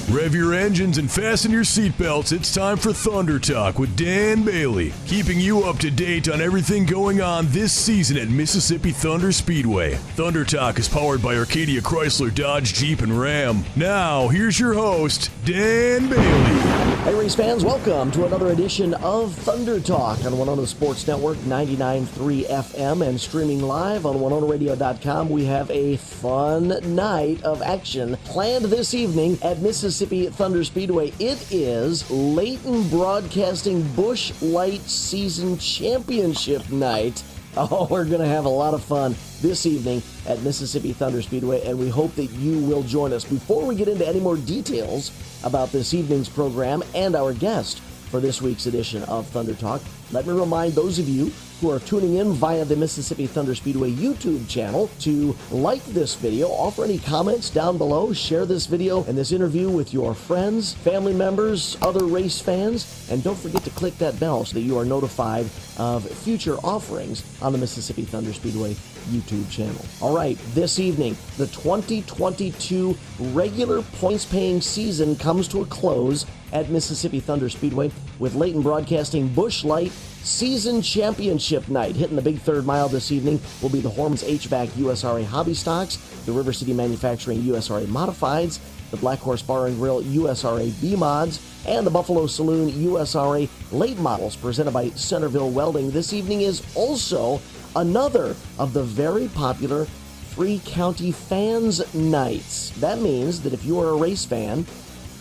Rev your engines and fasten your seatbelts. It's time for Thunder Talk with Dan Bailey, keeping you up to date on everything going on this season at Mississippi Thunder Speedway. Thunder Talk is powered by Arcadia Chrysler, Dodge, Jeep, and Ram. Now, here's your host, Dan Bailey. Hey, race fans, welcome to another edition of Thunder Talk on WINONA Sports Network, 99.3 FM, and streaming live on WINONARadio.com. We have a fun night of action planned this evening at Mississippi Thunder Speedway. It is Leighton Broadcasting Busch Light Season Championship night. Oh, we're going to have a lot of fun this evening at Mississippi Thunder Speedway, and we hope that you will join us. Before we get into any more details about this evening's program and our guest for this week's edition of Thunder Talk, let me remind those of you who are tuning in via the Mississippi Thunder Speedway YouTube channel to like this video, offer any comments down below, share this video and this interview with your friends, family members, other race fans, and don't forget to click that bell so that you are notified of future offerings on the Mississippi Thunder Speedway YouTube channel. All right, this evening, the 2022 regular points-paying season comes to a close at Mississippi Thunder Speedway with Leighton Broadcasting Busch Light Season Championship night. Hitting the big third mile this evening will be the Hormans HVAC USRA Hobby Stocks, the River City Manufacturing USRA Modifieds, the Black Horse Bar and Grill USRA B-Mods, and the Buffalo Saloon USRA Late Models presented by Centerville Welding. This evening is also another of the very popular Free County Fans Nights. That means that if you are a race fan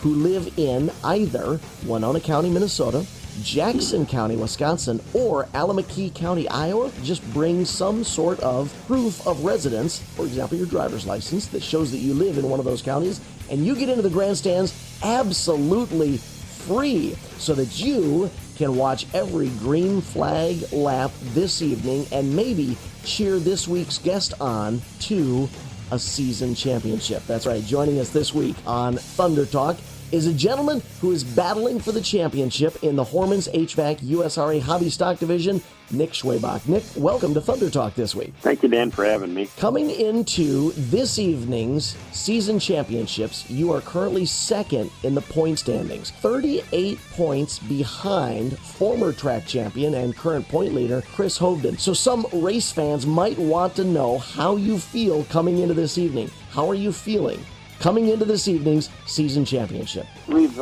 who live in either Winona County, Minnesota, Jackson County, Wisconsin, or Alameda County, Iowa, just bring some sort of proof of residence, for example, your driver's license that shows that you live in one of those counties, and you get into the grandstands absolutely free so that you can watch every green flag lap this evening and maybe cheer this week's guest on to a season championship. That's right, joining us this week on Thunder Talk is a gentleman who is battling for the championship in the Hormans HVAC USRA Hobby Stock Division, Nick Schwebach. Nick, welcome to Thunder Talk this week. Thank you, Dan, for having me. Coming into this evening's season championships, you are currently second in the point standings, 38 points behind former track champion and current point leader Chris Hovden. So some race fans might want to know how you feel coming into this evening. How are you feeling coming into this evening's season championship? We've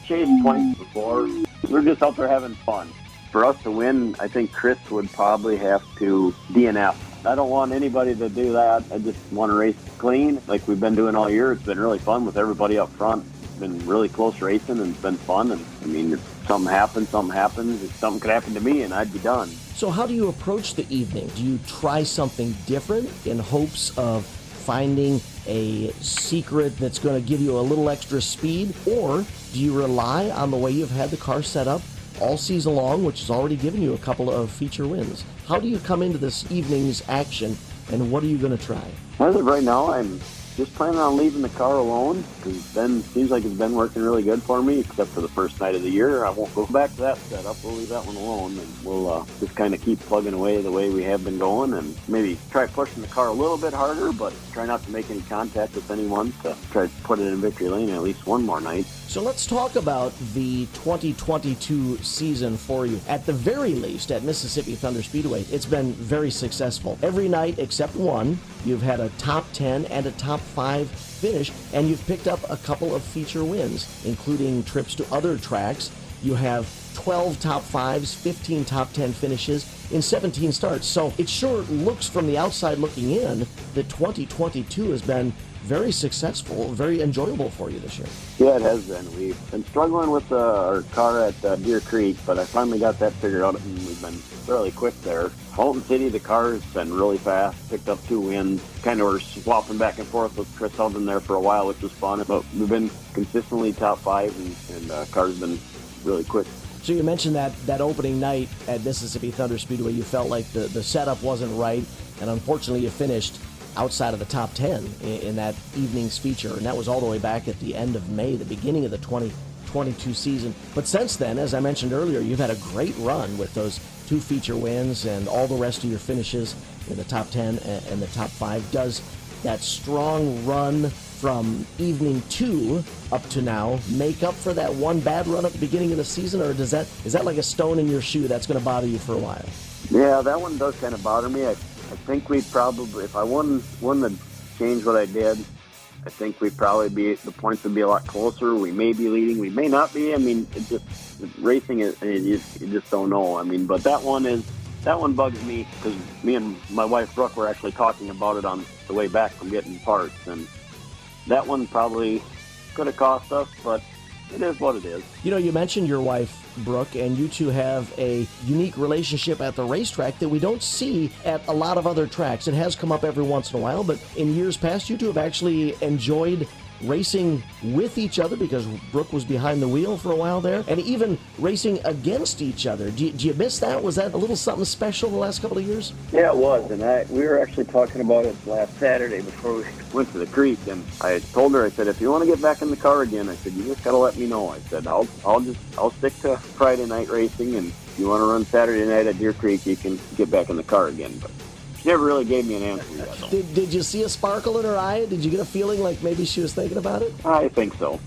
chased points before. We're just out there having fun. For us to win, I think Chris would probably have to DNF. I don't want anybody to do that. I just want to race clean like we've been doing all year. It's been really fun with everybody up front. It's been really close racing and it's been fun. And I mean, if something happens, something happens. If something could happen to me and I'd be done. So how do you approach the evening? Do you try something different in hopes of finding a secret that's going to give you a little extra speed, or do you rely on the way you've had the car set up all season long, which has already given you a couple of feature wins? How do you come into this evening's action, and what are you going to try? As of right now, I'm just planning on leaving the car alone, because Ben seems like it's been working really good for me, except for the first night of the year. I won't go back to that setup. We'll leave that one alone, and we'll just kind of keep plugging away the way we have been going, and maybe try pushing the car a little bit harder, but try not to make any contact with anyone to try to put it in victory lane at least one more night. So let's talk about the 2022 season for you. At the very least, at Mississippi Thunder Speedway, it's been very successful. Every night except one, you've had a top 10 and a top 5 finish, and you've picked up a couple of feature wins, including trips to other tracks. You have 12 top 5s, 15 top 10 finishes in 17 starts. So it sure looks from the outside looking in that 2022 has been very successful, very enjoyable for you this year. Yeah, it has been. We've been struggling with our car at Deer Creek, but I finally got that figured out, and we've been fairly quick there. Fulton City, the car's been really fast, picked up 2 wins. Kind of were swapping back and forth with Chris Hovden there for a while, which was fun, but we've been consistently top 5, and car's been really quick. So you mentioned that opening night at Mississippi Thunder Speedway, you felt like the setup wasn't right, and unfortunately you finished outside of the top 10 in that evening's feature, and that was all the way back at the end of May, the beginning of the 2022 season. But since then, as I mentioned earlier, you've had a great run with those 2 feature wins and all the rest of your finishes in the top 10 and the top 5. Does that strong run from evening 2 up to now make up for that one bad run at the beginning of the season, or is that like a stone in your shoe that's going to bother you for a while? Yeah, that one does kind of bother me. I think we'd probably, if I wouldn't change what I did, I think we'd probably the points would be a lot closer. We may be leading, we may not be. I mean, racing is, you just don't know. I mean, but that one bugs me because me and my wife Brooke were actually talking about it on the way back from getting parts, and that one probably could have cost us, but it is what it is. You know, you mentioned your wife, Brooke, and you two have a unique relationship at the racetrack that we don't see at a lot of other tracks. It has come up every once in a while, but in years past, you two have actually enjoyed racing with each other because Brooke was behind the wheel for a while there, and even racing against each other. Do you miss that? Was that a little something special the last couple of years? Yeah, it was, and we were actually talking about it last Saturday before we went to the creek, and I told her, I said, if you want to get back in the car again, I said, you just got to let me know. I said, I'll stick to Friday night racing, and if you want to run Saturday night at Deer Creek, you can get back in the car again. But she never really gave me an answer yet. Did you see a sparkle in her eye? Did you get a feeling like maybe she was thinking about it? I think so.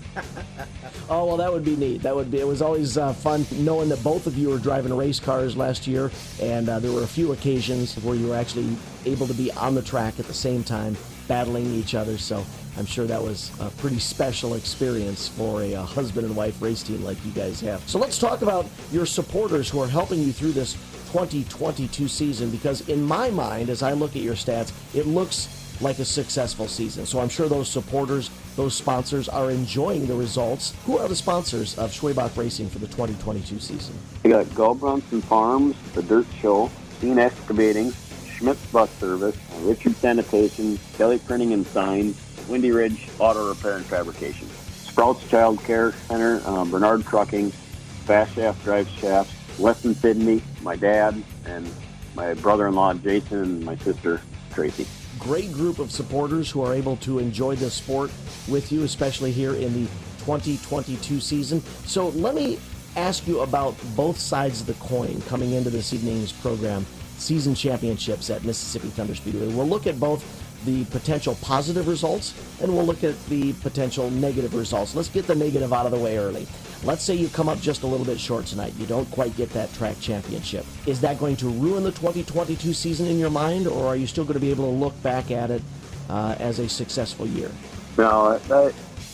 Oh, well, that would be neat. It was always fun knowing that both of you were driving race cars last year, and there were a few occasions where you were actually able to be on the track at the same time, battling each other. So I'm sure that was a pretty special experience for a husband and wife race team like you guys have. So let's talk about your supporters who are helping you through this 2022 season, because in my mind, as I look at your stats, it looks like a successful season. So I'm sure those supporters, those sponsors are enjoying the results. Who are the sponsors of Schwebach Racing for the 2022 season? We got Gulbranson Farms, The Dirt Show, Scene Excavating, Schmidt's Bus Service, Richard Sanitation, Kelly Printing and Signs, Windy Ridge Auto Repair and Fabrication, Sprouts Child Care Center, Bernard Trucking, Fast Shaft Drive Shafts, Weston Sydney, my dad, and my brother-in-law Jason, and my sister Tracy. Great group of supporters who are able to enjoy this sport with you, especially here in the 2022 season. So let me ask you about both sides of the coin coming into this evening's program, season championships at Mississippi Thunder Speedway. We'll look at both the potential positive results and we'll look at the potential negative results. Let's get the negative out of the way early. Let's say you come up just a little bit short tonight. You don't quite get that track championship. Is that going to ruin the 2022 season in your mind, or are you still going to be able to look back at it as a successful year? No,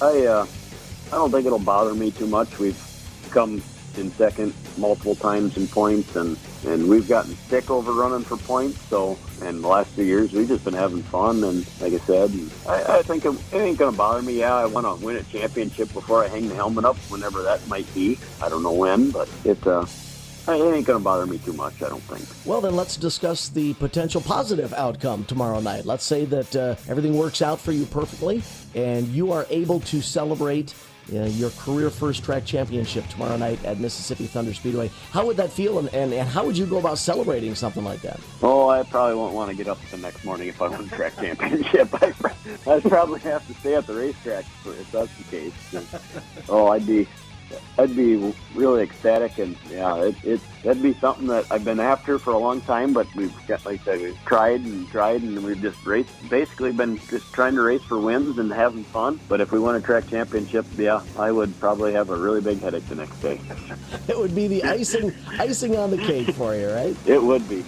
I don't think it'll bother me too much. We've come in second multiple times in points, and we've gotten sick over running for points. So, and the last 2 years, we've just been having fun. And like I said, I think it ain't going to bother me. Yeah, I want to win a championship before I hang the helmet up, whenever that might be. I don't know when, but it ain't going to bother me too much, I don't think. Well, then let's discuss the potential positive outcome tomorrow night. Let's say that everything works out for you perfectly, and you are able to celebrate your career first track championship tomorrow night at Mississippi Thunder Speedway. How would that feel, and how would you go about celebrating something like that? Oh, I probably won't want to get up the next morning if I win the track championship. I'd probably have to stay at the racetrack if that's the case. Oh, I'd be really ecstatic, and yeah, that'd be something that I've been after for a long time. But we've got, like I said, we've tried, and we've just basically been just trying to race for wins and having fun. But if we won a track championship, yeah, I would probably have a really big headache the next day. It would be the icing on the cake for you, right? It would be.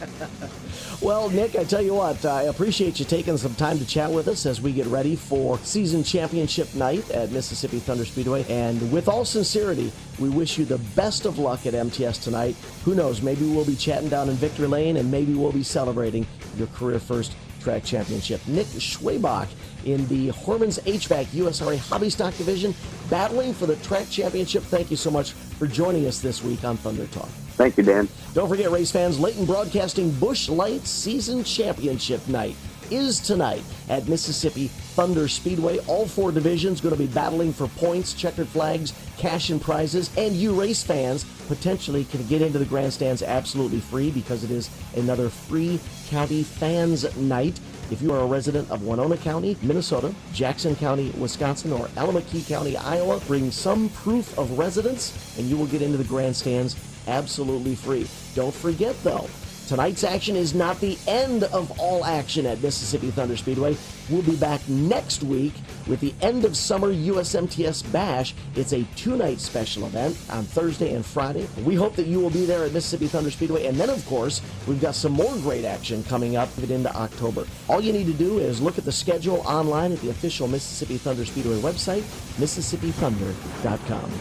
Well, Nick, I tell you what, I appreciate you taking some time to chat with us as we get ready for season championship night at Mississippi Thunder Speedway. And with all sincerity, we wish you the best of luck at MTS tonight. Who knows, maybe we'll be chatting down in Victory Lane, and maybe we'll be celebrating your career first track championship. Nick Schwebach in the Hormans HVAC USRA Hobby Stock Division, battling for the track championship. Thank you so much for joining us this week on Thunder Talk. Thank you, Dan. Don't forget, race fans, Leighton Broadcasting Busch Light Season Championship Night is tonight at Mississippi Thunder Speedway. All four divisions going to be battling for points, checkered flags, cash and prizes, and you race fans potentially can get into the grandstands absolutely free because it is another free county fans night. If you are a resident of Winona County, Minnesota, Jackson County, Wisconsin, or Alameda County, Iowa, bring some proof of residence and you will get into the grandstands absolutely free. Don't forget, though, Tonight's action is not the end of all action at Mississippi Thunder Speedway. We'll be back next week with the end of summer USMTS Bash. It's a 2-night special event on Thursday and Friday. We hope that you will be there at Mississippi Thunder Speedway. And then, of course, we've got some more great action coming up into October. All you need to do is look at the schedule online at the official Mississippi Thunder Speedway website, MississippiThunder.com.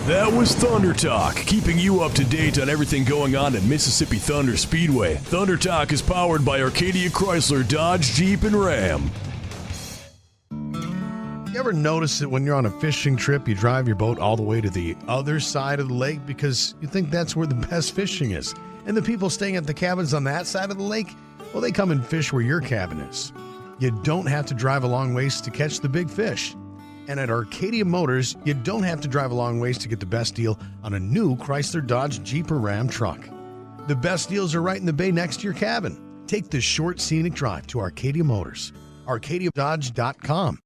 That was Thunder Talk, keeping you up to date on everything going on at Mississippi Thunder Speedway. Thunder Talk is powered by Arcadia Chrysler, Dodge, Jeep, and Ram. You ever notice that when you're on a fishing trip, you drive your boat all the way to the other side of the lake because you think that's where the best fishing is? And the people staying at the cabins on that side of the lake, well, they come and fish where your cabin is. You don't have to drive a long ways to catch the big fish. And at Arcadia Motors, you don't have to drive a long ways to get the best deal on a new Chrysler, Dodge, Jeep, or Ram truck. The best deals are right in the bay next to your cabin. Take the short, scenic drive to Arcadia Motors. ArcadiaDodge.com.